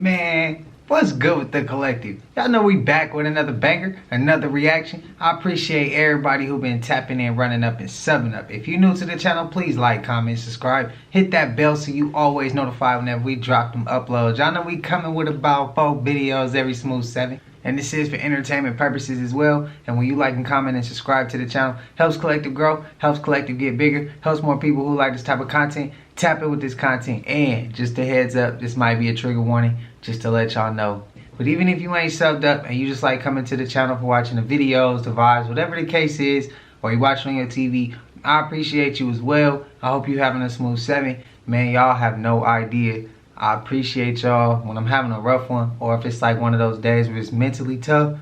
Man, what's good with the collective? Y'all know we back with another banger, another reaction. I appreciate everybody who been tapping in, running up, and subbing up. If you're new to the channel, please like, comment, subscribe. Hit that bell so you always notified whenever we drop them uploads. Y'all know we coming with about 4 videos every smooth 7. And this is for entertainment purposes as well. And when you like and comment and subscribe to the channel, helps collective grow, helps collective get bigger, helps more people who like this type of content tap in with this content. And just a heads up, this might be a trigger warning, just to let y'all know. But even if you ain't subbed up and you just like coming to the channel for watching the videos, the vibes, whatever the case is, or you watching on your TV, I appreciate you as well. I hope you having a smooth 7. Man, y'all have no idea. I appreciate y'all when I'm having a rough one, or if it's like one of those days where it's mentally tough.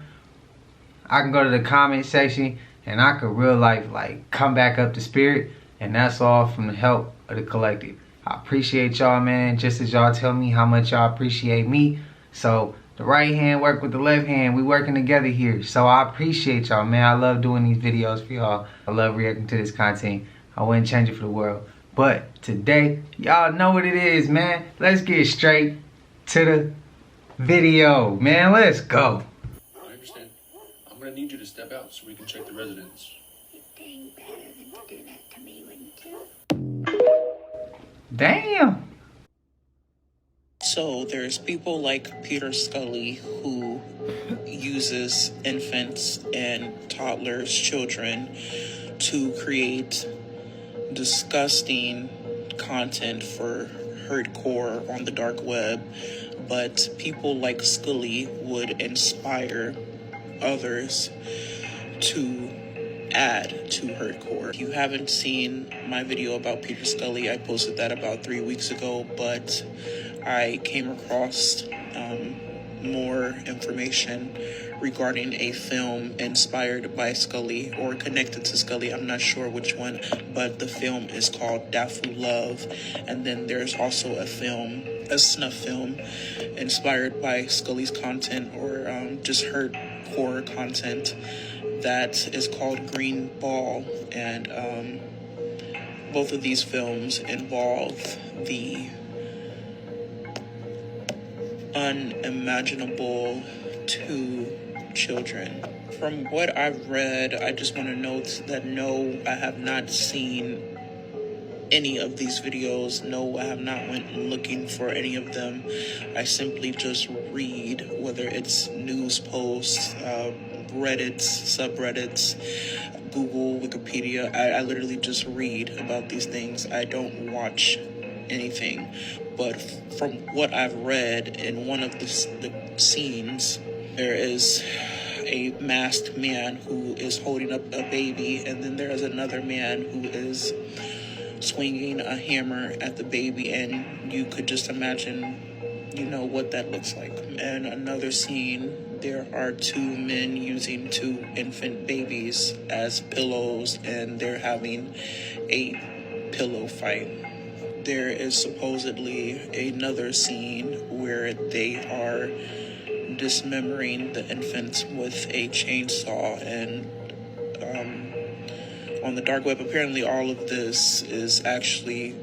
I can go to the comment section and I can real life like come back up to spirit, and that's all from the help of the collective. I appreciate y'all, man, just as y'all tell me how much y'all appreciate me. So the right hand work with the left hand. We working together here. So I appreciate y'all, man. I love doing these videos for y'all. I love reacting to this content. I wouldn't change it for the world. But today, y'all know what it is, man. Let's get straight to the video, man. Let's go. I understand. I'm gonna need you to step out so we can check the residence. You'd think better than to do that to me, wouldn't you? Damn. So there's people like Peter Scully who uses infants and toddlers, children, to create disgusting content for hardcore on the dark web. But people like Scully would inspire others to add to hardcore. If you haven't seen my video about Peter Scully, I posted that about 3 weeks ago, but I came across more information regarding a film inspired by Scully or connected to Scully. I'm not sure which one, but the film is called Dafu Love. And then there's also a snuff film inspired by Scully's content or just her horror content that is called Green Ball. And both of these films involve the unimaginable to children. From what I've read, I just want to note that no, I have not seen any of these videos. No, I have not went looking for any of them. I simply just read, whether it's news posts, Reddits, subreddits, Google, Wikipedia. I literally just read about these things. I don't watch anything. But from what I've read, in one of the scenes, there is a masked man who is holding up a baby, and then there is another man who is swinging a hammer at the baby, and you could just imagine, you know, what that looks like. And another scene, there are 2 men using 2 infant babies as pillows, and they're having a pillow fight. There is supposedly another scene where they are dismembering the infants with a chainsaw, and on the dark web, apparently all of this is actually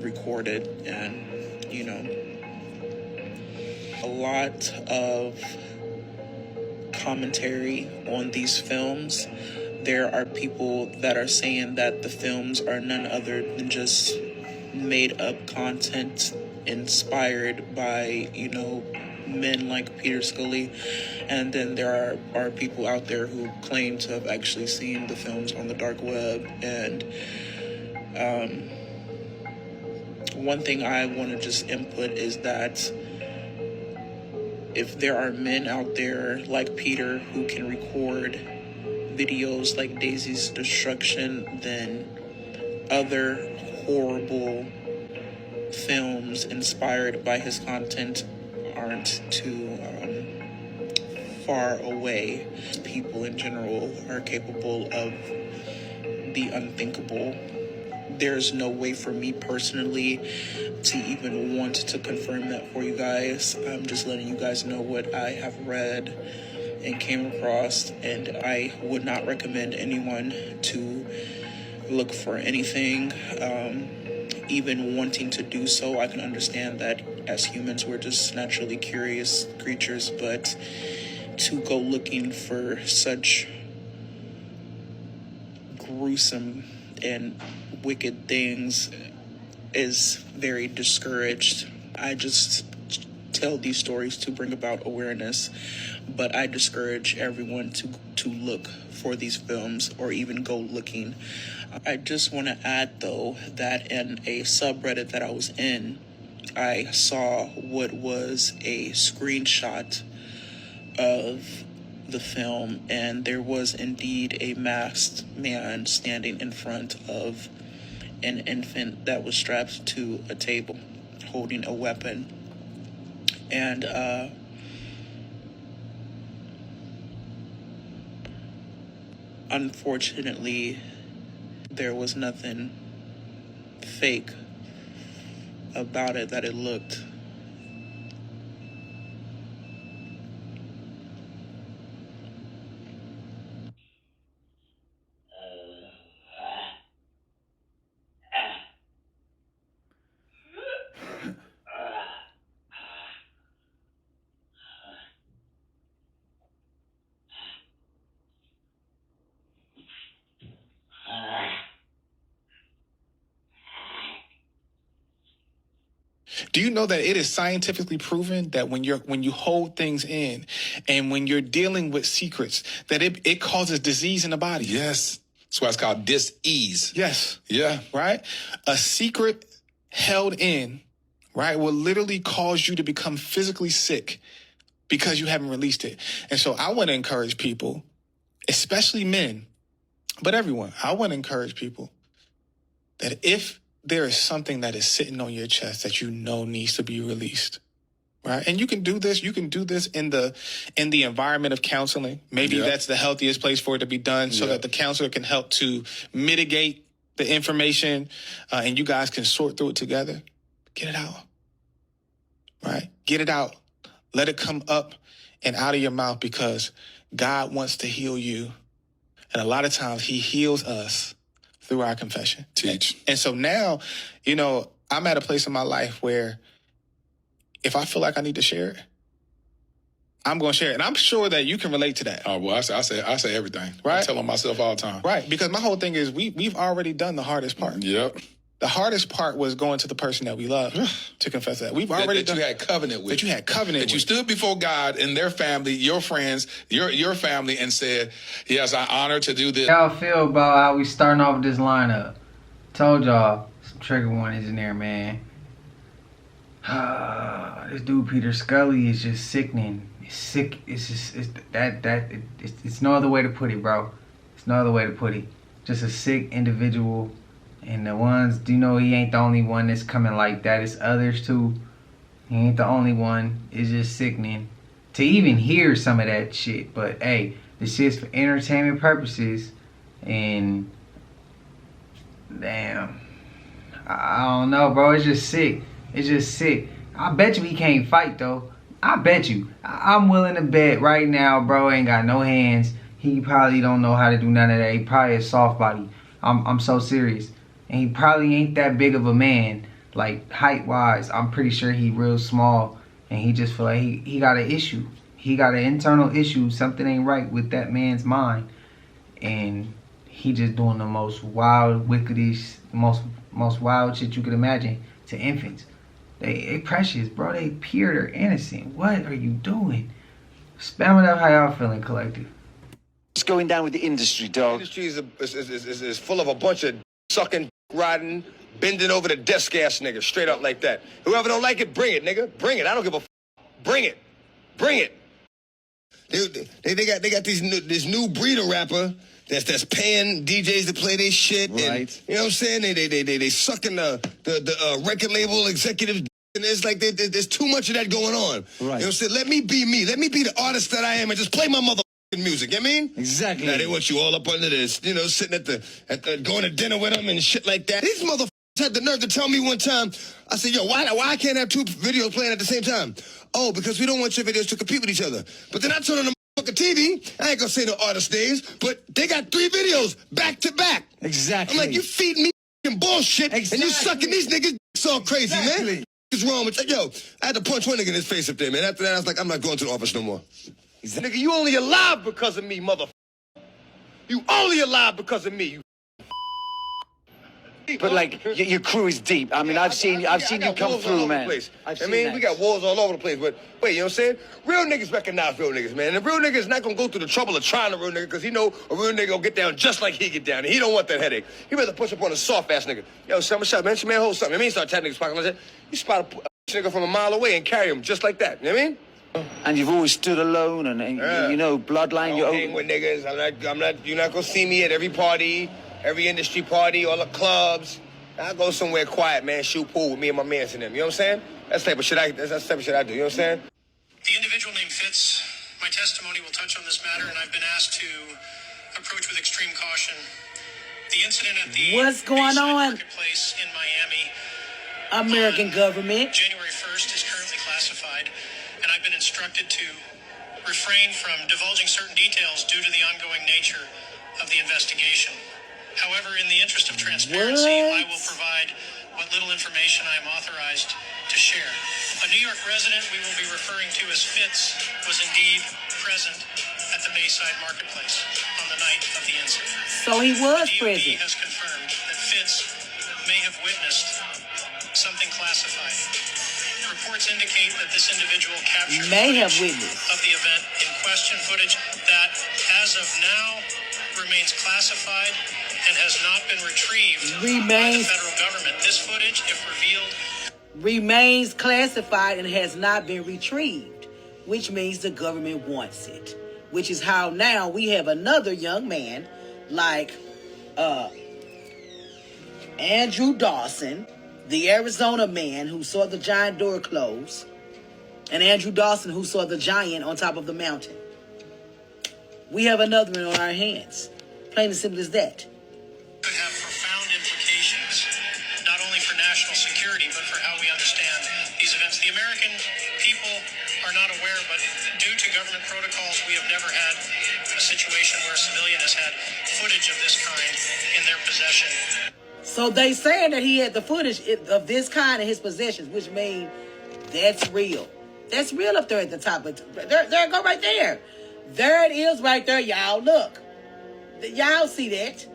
recorded, and you know, a lot of commentary on these films. There are people that are saying that the films are none other than just made up content inspired by, you know, men like Peter Scully. And then there are people out there who claim to have actually seen the films on the dark web. And one thing I want to just input is that if there are men out there like Peter who can record videos like Daisy's Destruction, then other horrible films inspired by his content aren't too far away. People in general are capable of the unthinkable. There's no way for me personally to even want to confirm that for you guys. I'm just letting you guys know what I have read and came across, and I would not recommend anyone to look for anything. Even wanting to do so, I can understand that as humans, we're just naturally curious creatures, but to go looking for such gruesome and wicked things is very discouraged. I just tell these stories to bring about awareness, but I discourage everyone to look for these films or even go looking. I just want to add, though, that in a subreddit that I was in, I saw what was a screenshot of the film, and there was indeed a masked man standing in front of an infant that was strapped to a table holding a weapon. And unfortunately, there was nothing fake about it, that it looked Do you know that it is scientifically proven that when you hold things in and when you're dealing with secrets, that it causes disease in the body? Yes. That's why it's called dis-ease. Yes. Yeah. Right? A secret held in, right, will literally cause you to become physically sick because you haven't released it. And so I want to encourage people, especially men, but everyone, I want to encourage people that if there is something that is sitting on your chest that you know needs to be released, right? And you can do this in the environment of counseling. Maybe that's the healthiest place for it to be done, so that the counselor can help to mitigate the information, and you guys can sort through it together. Get it out, right? Get it out. Let it come up and out of your mouth, because God wants to heal you. And a lot of times he heals us through our confession. Teach. And so now, I'm at a place in my life where if I feel like I need to share it, I'm going to share it. And I'm sure that you can relate to that. Oh, well, I say everything. Right? I tell on myself all the time. Right. Because my whole thing is we've already done the hardest part. Yep. The hardest part was going to the person that we love to confess that. We've already that you had covenant with. That you had covenant with. That you stood before God and their family, your friends, your family, and said, yes, I honor to do this. Y'all feel about how we starting off with this lineup? Told y'all, some trigger warnings in there, man. This dude Peter Scully is just sickening. It's sick. It's no other way to put it, bro. It's no other way to put it. Just a sick individual. And the ones, he ain't the only one that's coming like that. It's others too. He ain't the only one. It's just sickening to even hear some of that shit. But hey, this shit's for entertainment purposes. And damn, I don't know, bro. It's just sick. It's just sick. I bet you he can't fight though. I bet you. I'm willing to bet right now, bro. Ain't got no hands. He probably don't know how to do none of that. He probably a soft body. I'm so serious. And he probably ain't that big of a man, like height-wise. I'm pretty sure he real small, and he just feel like he got an issue. He got an internal issue. Something ain't right with that man's mind, and he just doing the most wild, wickedest, most wild shit you could imagine to infants. They precious, bro. They pure. They're innocent. What are you doing? Spam it up. How y'all feeling, collective? What's going down with the industry, dog? The industry is full of a bunch of sucking, riding, bending over the desk ass niggas, straight up like that. Whoever don't like it, bring it, nigga. Bring it. I don't give a Bring it. Bring it. They got this new breed of rapper that's paying DJs to play their shit. Right. And, you know what I'm saying? They sucking the record label executives. And it's like there's too much of that going on. Right. You know what I'm saying? Let me be me. Let me be the artist that I am and just play my motherfucking music. You know what I mean? Exactly. Now they want you all up under this, sitting at the going to dinner with them and shit like that. These motherfuckers had the nerve to tell me one time, I said, yo, why I can't have two videos playing at the same time? Oh, because we don't want your videos to compete with each other. But then I turn on the motherfucking TV, I ain't gonna say no artist names, but they got 3 videos back to back. Exactly. I'm like, you feeding me bullshit, and you sucking these niggas all crazy, man. is wrong with that? Yo, I had to punch one nigga in his face up there, man. After that, I was like, I'm not going to the office no more. Nigga, you only alive because of me, mother. You only alive because of me, you. But like your crew is deep. I mean, I've seen you come through, man. We got walls all over the place. But wait, you know what I'm saying? Real niggas recognize real niggas, man. And a real nigga is not gonna go through the trouble of trying a real nigga because he know a real nigga gonna get down just like he get down. And he don't want that headache. He rather push up on a soft ass nigga. Yo, son, what's up, man? Man, hold something. I mean, start tapping niggas pocket like that. You spot a nigga from a mile away and carry him just like that. You know what I mean? And you've always stood alone, and you know, bloodline. I don't hang with niggas. I'm not. You're not gonna see me at every party, every industry party, all the clubs. I go somewhere quiet, man, shoot pool with me and my mans and them. You know what I'm saying? That's the type of shit I do. You know what I'm saying? The individual named Fitz, my testimony will touch on this matter, and I've been asked to approach with extreme caution. The incident at the What's going on? Marketplace in Miami, American government. January 1st is currently classified, and I've been instructed to refrain from divulging certain details due to the ongoing nature of the investigation. However, in the interest of transparency, I will provide what little information I am authorized to share. A New York resident we will be referring to as Fitz was indeed present at the Bayside Marketplace on the night of the incident. So he was the DOD present. has confirmed that Fitz may have witnessed something classified. Reports indicate that this individual captured footage of the event in question, footage that, as of now, remains classified and has not been retrieved by the federal government. This footage, if revealed, remains classified and has not been retrieved, which means the government wants it. Which is how now we have another young man like Andrew Dawson, the Arizona man who saw the giant door close, and Andrew Dawson who saw the giant on top of the mountain. We have another one on our hands. Plain and simple as that. Could have profound implications, not only for national security, but for how we understand these events. The American people are not aware, but due to government protocols, we have never had a situation where a civilian has had footage of this kind in their possession. So they saying that he had the footage of this kind in his possessions, which means that's real. That's real up there at the top. There go right there. There it is right there, y'all. Look. Y'all see that?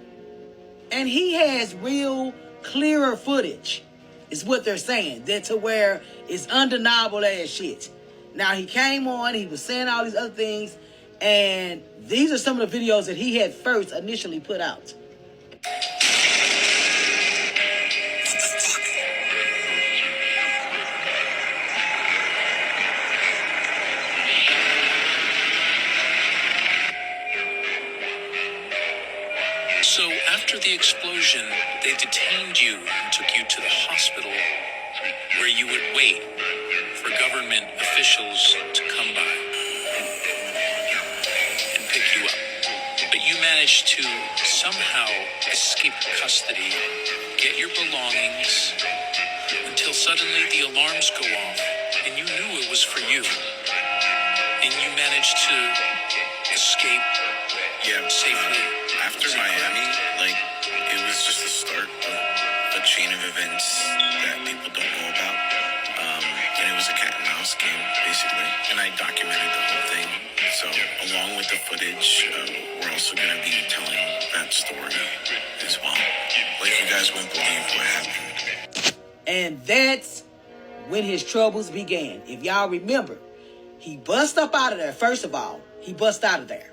And he has real clearer footage, is what they're saying. That to where it's undeniable as shit. Now, he came on, he was saying all these other things, and these are some of the videos that he had first initially put out. So after the explosion, they detained you and took you to the hospital where you would wait for government officials to come by and pick you up. But you managed to somehow escape custody, get your belongings, until suddenly the alarms go off and you knew it was for you. And you managed to escape safely. After Miami, it was just the start of a chain of events that people don't know about. And it was a cat and mouse game, basically. And I documented the whole thing. So, along with the footage, we're also going to be telling that story as well. You guys won't believe what happened. And that's when his troubles began. If y'all remember, he bust up out of there. First of all, he bust out of there.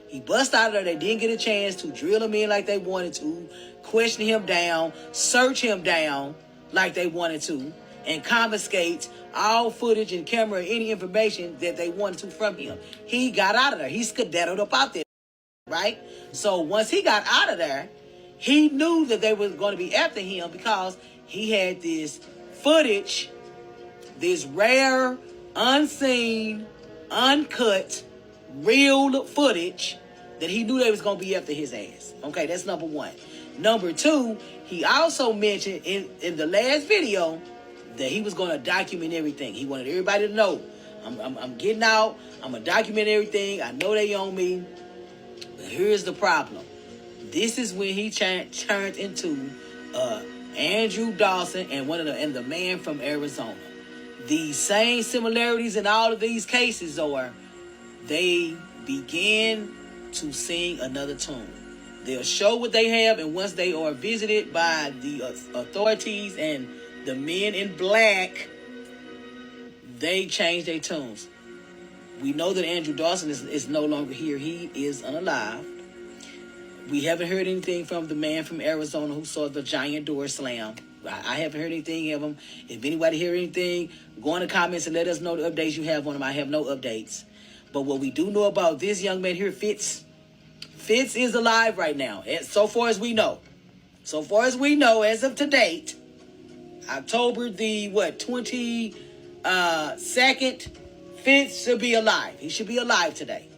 He bust out of there. They didn't get a chance to drill him in like they wanted to, question him down, search him down like they wanted to, and confiscate all footage and camera, any information that they wanted to from him. He got out of there. He skedaddled up out there, right? So once he got out of there, he knew that they were going to be after him because he had this footage, this rare, unseen, uncut, real footage that he knew they was going to be after his ass. Okay, that's number one. Number two, he also mentioned in the last video that he was going to document everything. He wanted everybody to know, I'm getting out, I'm going to document everything, I know they own me, but here's the problem. This is when he turned into Andrew Dawson and the man from Arizona. The same similarities in all of these cases are they begin to sing another tune. They'll show what they have, and once they are visited by the authorities and the men in black, they change their tunes. We know that Andrew Dawson is no longer here. He is unalived. We haven't heard anything from the man from Arizona who saw the giant door slam. I haven't heard anything of him. If anybody hear anything, go in the comments and let us know the updates you have on him. I have no updates. But what we do know about this young man here, Fitz is alive right now. So far as we know. So far as we know, as of to date, October the 22nd, Fitz should be alive. He should be alive today.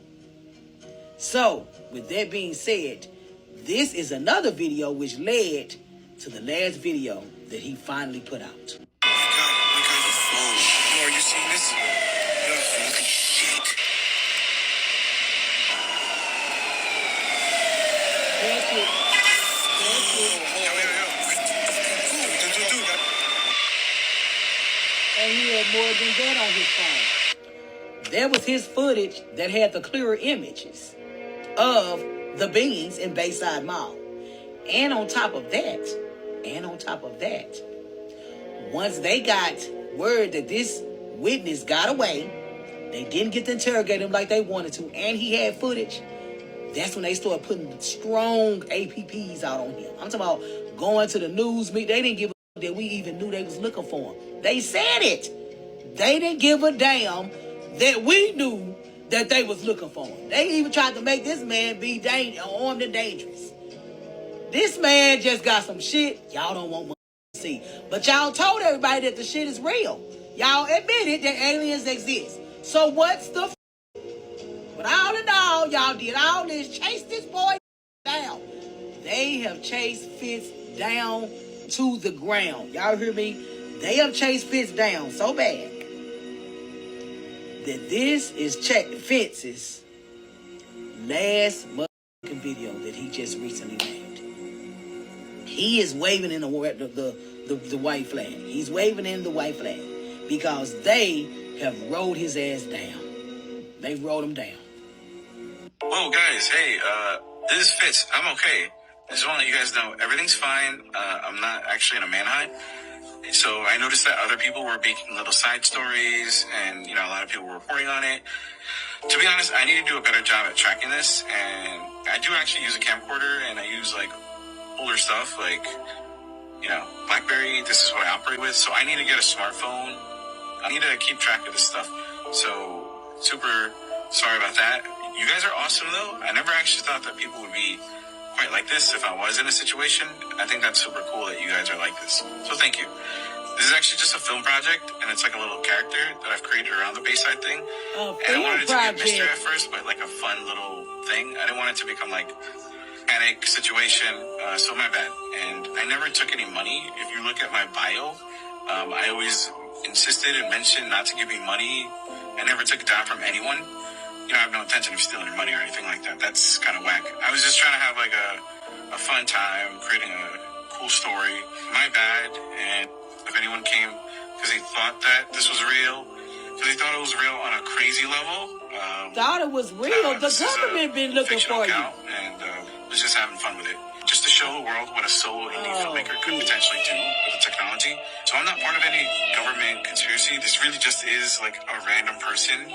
So, with that being said, this is another video which led to the last video that he finally put out. Oh my God, your phone. Yo, are you seeing this? Yo, holy shit. That's it. And he had more than that on his phone. That was his footage that had the clearer images of the beings in Bayside Mall. And on top of that, once they got word that this witness got away, they didn't get to interrogate him like they wanted to, and he had footage, that's when they started putting strong APPs out on him. I'm talking about going to the news meet. They didn't give a that we even knew they was looking for him. They said it. They didn't give a damn that we knew that they was looking for him. They even tried to make this man be armed and dangerous. This man just got some shit y'all don't want to see. But y'all told everybody that the shit is real. Y'all admitted that aliens exist. So what's the But all in all, y'all did all this, chase this boy down. They have chased Fitz down to the ground. Y'all hear me? They have chased Fitz down so bad that this is Fitz's last motherfucking video that he just recently made. He is waving in the white flag. He's waving in the white flag because they have rolled his ass down. They rolled him down. Whoa, guys, hey, this is Fitz. I'm okay. I just want to let you guys know everything's fine. I'm not actually in a manhunt. So I noticed that other people were making little side stories and, a lot of people were reporting on it. To be honest, I need to do a better job at tracking this. And I do actually use a camcorder and I use older stuff BlackBerry. This is what I operate with. So I need to get a smartphone. I need to keep track of this stuff. So super sorry about that. You guys are awesome though. I never actually thought that people would be quite like this if I was in a situation. I think that's super cool that you guys are like this. So thank you. This is actually just a film project, and it's like a little character that I've created around the Bayside thing. And I wanted it to be a mystery at first, but a fun little thing. I didn't want it to become panic situation. So my bad. And I never took any money. If you look at my bio, I always insisted and mentioned not to give me money. I never took a dime from anyone. I have no intention of stealing your money or anything like that. That's kind of whack. I was just trying to have a fun time, creating a cool story. My bad. And if anyone came because they thought that this was real, because they thought it was real on a crazy level. Thought it was real? The government been looking for you. And was just having fun with it. Just to show the world what a solo indie filmmaker could potentially do with the technology. So I'm not part of any government conspiracy. This really just is a random person.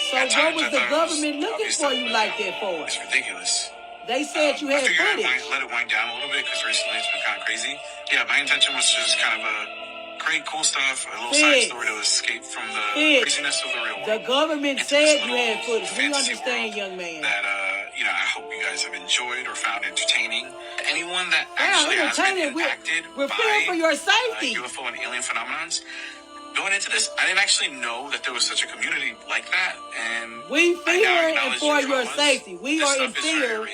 So what was the government looking for you like that for? It's ridiculous. They said you had footage. I let it wind down a little bit because recently it's been kind of crazy. Yeah, my intention was just kind of create cool stuff, a little side story to escape from the craziness of the real world. The government said you had footage. We understand, young man. That, I hope you guys have enjoyed or found entertaining. Anyone that actually has been impacted by for your safety. UFO and alien phenomenons, going into this, I didn't actually know that there was such a community like that, and we fear for your safety. We are in fear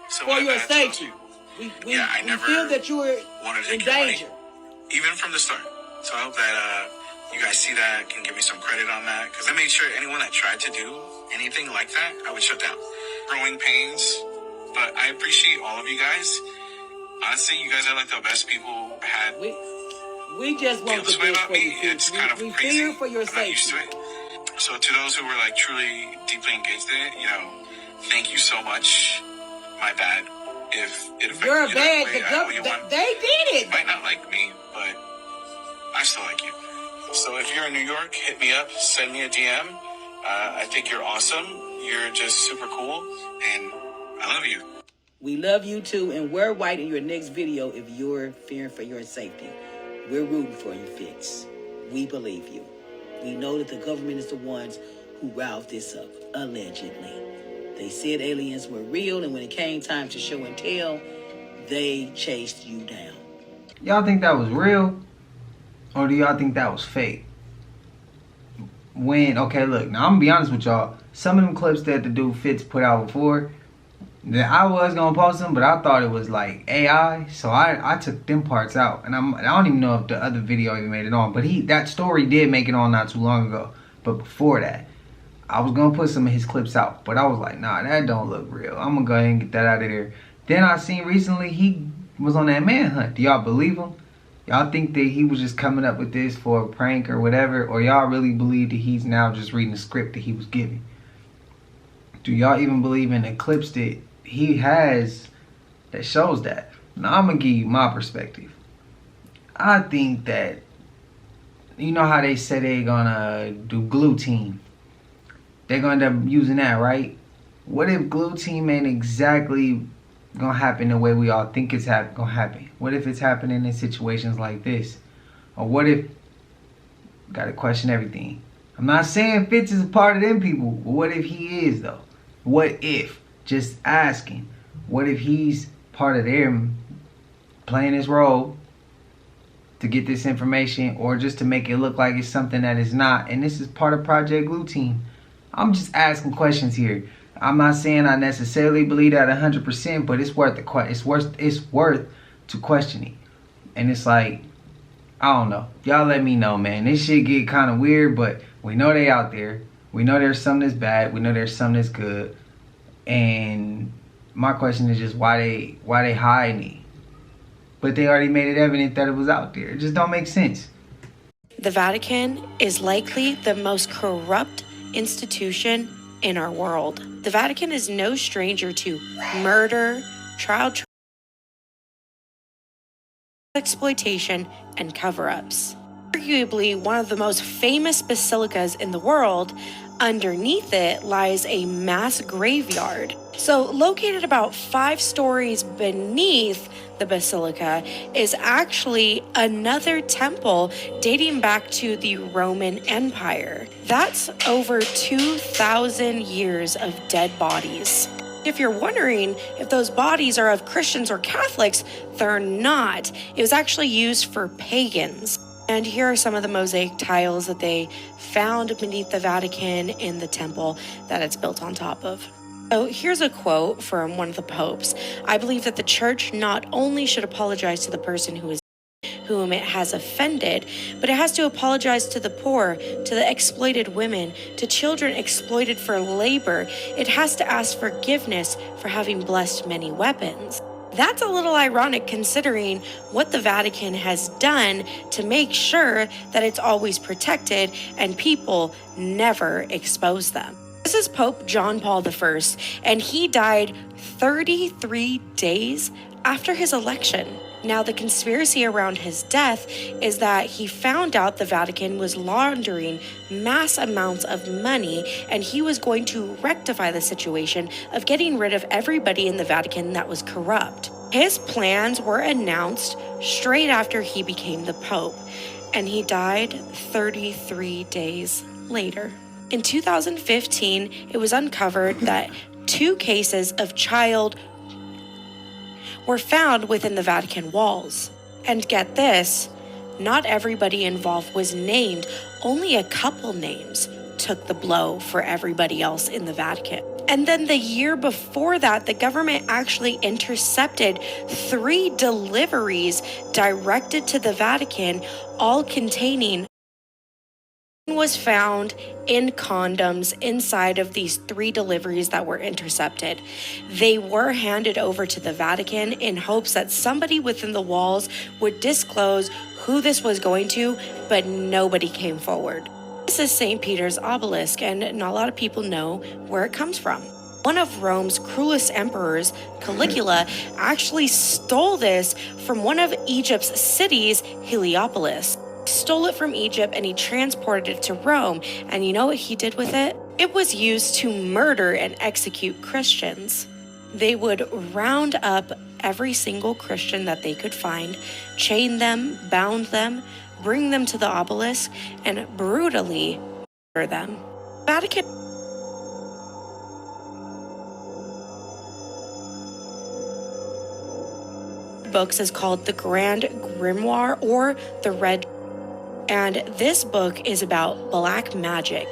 for your safety. We feel that you are in danger, even from the start. So I hope that you guys see that, can give me some credit on that, because I made sure anyone that tried to do anything like that, I would shut down. Growing pains, but I appreciate all of you guys. Honestly, you guys are the best people I had We just want feels the way best about for you, me. Fitz. It's kind of We crazy. fear for your I'm not used safety. to it. So to those who were like truly deeply engaged in it, you know, thank you so much. My bad. If it affected You're you bad. that way, I owe you one. They did You it. might not like me, but I still like you. So if you're in New York, hit me up, send me a DM. I think you're awesome. You're just super cool, and I love you. We love you too, and wear white in your next video if you're fearing for your safety. We're rooting for you, Fitz. We believe you. We know that the government is the ones who riled this up, allegedly. They said aliens were real, and when it came time to show and tell, they chased you down. Y'all think that was real? Or do y'all think that was fake? Okay, look, now I'm gonna be honest with y'all. Some of them clips that the dude Fitz put out before, that I was gonna post them, but I thought it was like AI, so I took them parts out, and I don't even know if the other video even made it on. But that story did make it on not too long ago. But before that, I was gonna put some of his clips out, but I was like, nah, that don't look real. I'm gonna go ahead and get that out of there. Then I seen recently he was on that manhunt. Do y'all believe him? Y'all think that he was just coming up with this for a prank or whatever, or y'all really believe that he's now just reading the script that he was given? Do y'all even believe in the clips that he has that shows that? Now I'm gonna give you my perspective. I think that, you know how they say they're gonna do gluten? They're gonna end up using that, right? What if gluten ain't exactly gonna happen the way we all think it's gonna happen? What if it's happening in situations like this? Or what if, gotta question everything. I'm not saying Fitz is a part of them people, but what if he is though? What if? Just asking. What if he's part of them playing his role to get this information, or just to make it look like it's something that is not, and this is part of Project Gluten? I'm just asking questions here. I'm not saying I necessarily believe that 100%, but it's worth to question it. And it's like, I don't know. Y'all let me know, man. This shit get kind of weird, but we know they out there. We know there's some that's bad. We know there's some that's good. And my question is just why they hiding it? But they already made it evident that it was out there. It just don't make sense. The Vatican is likely the most corrupt institution in our world. The Vatican is no stranger to murder, child exploitation, and cover-ups. Arguably one of the most famous basilicas in the world, underneath it lies a mass graveyard. So located about 5 stories beneath the basilica is actually another temple dating back to the Roman Empire. That's over 2,000 years of dead bodies. If you're wondering if those bodies are of Christians or Catholics, they're not. It was actually used for pagans. And here are some of the mosaic tiles that they found beneath the Vatican in the temple that it's built on top of. So here's a quote from one of the popes. I believe that the church not only should apologize to the person whom it has offended, but it has to apologize to the poor, to the exploited women, to children exploited for labor. It has to ask forgiveness for having blessed many weapons. That's a little ironic considering what the Vatican has done to make sure that it's always protected and people never expose them. This is Pope John Paul I, and he died 33 days after his election. Now, the conspiracy around his death is that he found out the Vatican was laundering mass amounts of money, and he was going to rectify the situation of getting rid of everybody in the Vatican that was corrupt. His plans were announced straight after he became the Pope, and he died 33 days later. In 2015, it was uncovered that 2 cases of child were found within the Vatican walls. And get this, not everybody involved was named. Only a couple names took the blow for everybody else in the Vatican. And then the year before that, the government actually intercepted 3 deliveries directed to the Vatican, all containing was found in condoms inside of these 3 deliveries that were intercepted. They were handed over to the Vatican in hopes that somebody within the walls would disclose who this was going to, but nobody came forward. This is St. Peter's obelisk, and not a lot of people know where it comes from. One of Rome's cruelest emperors, Caligula, actually stole this from one of Egypt's cities, Heliopolis. He stole it from Egypt and he transported it to Rome. And you know what he did with it? It was used to murder and execute Christians. They would round up every single Christian that they could find, chain them, bound them, bring them to the obelisk, and brutally murder them. Vatican books is called the Grand Grimoire or the Red. And this book is about black magic.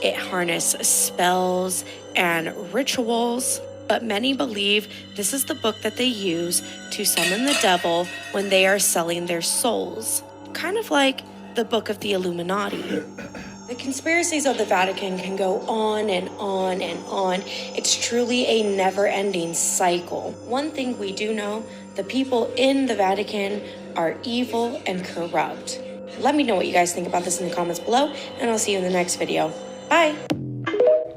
It harnesses spells and rituals, but many believe this is the book that they use to summon the devil when they are selling their souls. Kind of like the Book of the Illuminati. The conspiracies of the Vatican can go on and on and on. It's truly a never-ending cycle. One thing we do know, the people in the Vatican are evil and corrupt. Let me know what you guys think about this in the comments below, and I'll see you in the next video. Bye!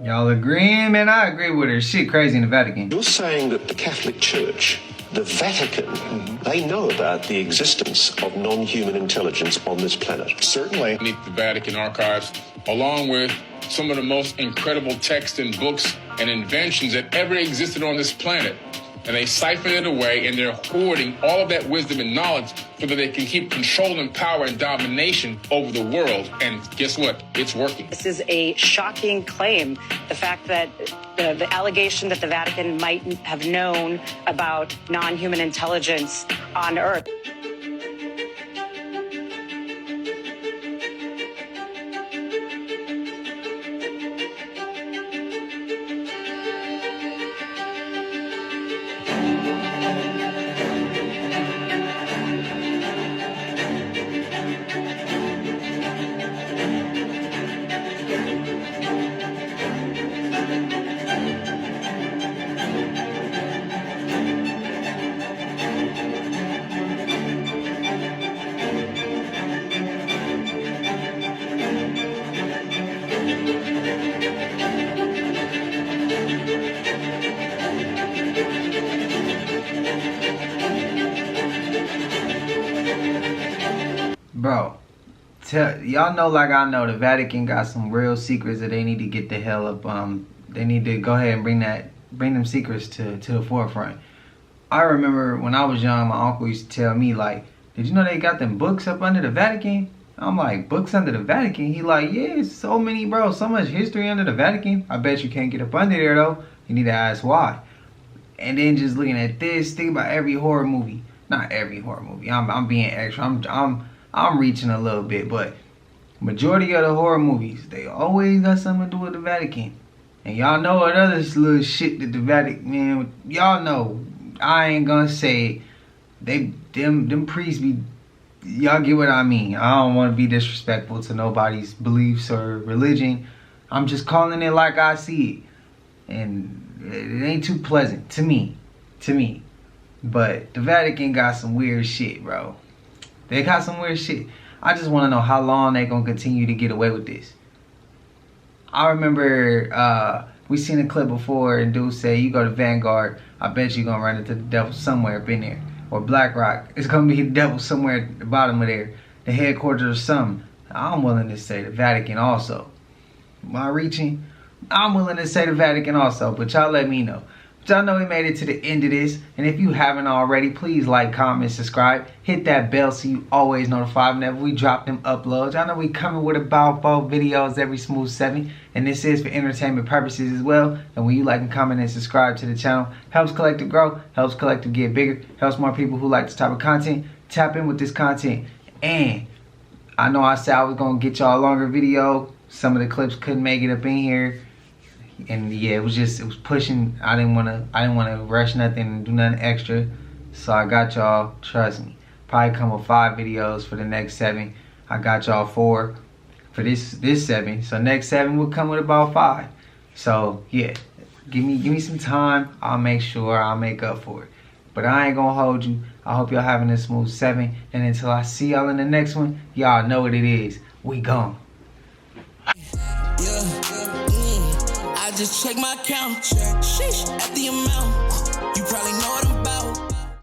Y'all agreeing? Man, I agree with her. Shit crazy in the Vatican. You're saying that the Catholic Church, the Vatican, they know about the existence of non-human intelligence on this planet? Certainly. Beneath the Vatican archives, along with some of the most incredible texts and books and inventions that ever existed on this planet. And they siphon it away, and they're hoarding all of that wisdom and knowledge so that they can keep control and power and domination over the world. And guess what? It's working. This is a shocking claim. The fact that the allegation that the Vatican might have known about non-human intelligence on Earth. Bro, y'all know like I know the Vatican got some real secrets that they need to get the hell up. They need to go ahead and bring them secrets to the forefront. I remember when I was young, my uncle used to tell me like, did you know they got them books up under the Vatican? I'm like, books under the Vatican? He like, yeah, so many, bro, so much history under the Vatican. I bet you can't get up under there though. You need to ask why. And then just looking at this, think about every horror movie. Not every horror movie. I'm being extra. I'm reaching a little bit, but majority of the horror movies, they always got something to do with the Vatican. And y'all know what other little shit that the Vatican, man, y'all know, I ain't gonna say it. Them priests be, y'all get what I mean. I don't want to be disrespectful to nobody's beliefs or religion. I'm just calling it like I see it. And it ain't too pleasant to me. But the Vatican got some weird shit, bro. They got some weird shit. I just want to know how long they gonna continue to get away with this. I remember we seen a clip before and dude say, you go to Vanguard, I bet you gonna run into the devil somewhere up in there. Or Black Rock, it's gonna be the devil somewhere at the bottom of there. The headquarters or something. I'm willing to say the Vatican also. Am I reaching? I'm willing to say the Vatican also, but y'all let me know. Y'all know we made it to the end of this, and if you haven't already, please like, comment, subscribe, hit that bell so you always notified whenever we drop them uploads. Y'all know we coming with about 4 videos every smooth 7, and this is for entertainment purposes as well. And when you like and comment and subscribe to the channel, helps Collective grow, helps Collective get bigger, helps more people who like this type of content tap in with this content. And I know I said I was gonna get y'all a longer video. Some of the clips couldn't make it up in here. And yeah, it was pushing. I didn't wanna rush nothing and do nothing extra. So I got y'all, trust me. Probably come with 5 videos for the next 7. I got y'all 4. for this 7. So next 7 will come with about 5. So yeah, give me some time. I'll make sure I'll make up for it. But I ain't gonna hold you. I hope y'all having a smooth 7. And until I see y'all in the next one, y'all know what it is. We gone. I just check my count. Sheesh.